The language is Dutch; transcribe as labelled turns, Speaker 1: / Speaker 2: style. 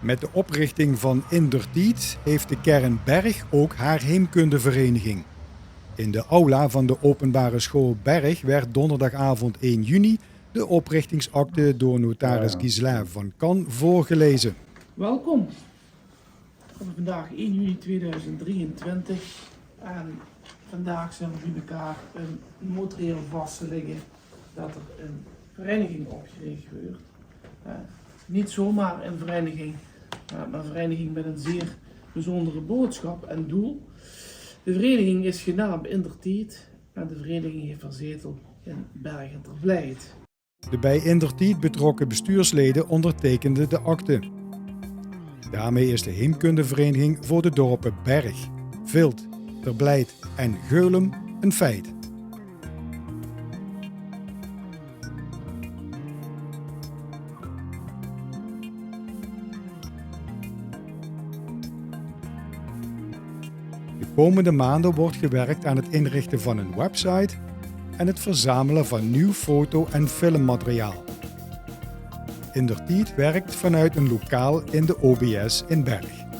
Speaker 1: Met de oprichting van Indertied heeft de kern Berg ook haar heemkundevereniging. In de aula van de openbare school Berg werd donderdagavond 1 juni de oprichtingsakte door notaris Ghislain van Kan voorgelezen.
Speaker 2: Welkom. We hebben vandaag 1 juni 2023 en vandaag zijn we bij elkaar een notarieel vast te leggen dat er een vereniging opgericht wordt. Niet zomaar een vereniging, maar een vereniging met een zeer bijzondere boodschap en doel. De vereniging is genaamd Indertied en de vereniging heeft haar zetel in Bergen ter Vlijt.
Speaker 1: De bij Indertied betrokken bestuursleden ondertekenden de akte. Daarmee is de heemkundevereniging voor de dorpen Berg, Vilt, Ter Blijt en Geulum een feit. De komende maanden wordt gewerkt aan het inrichten van een website en het verzamelen van nieuw foto- en filmmateriaal. Indertied werkt vanuit een lokaal in de OBS in Berg.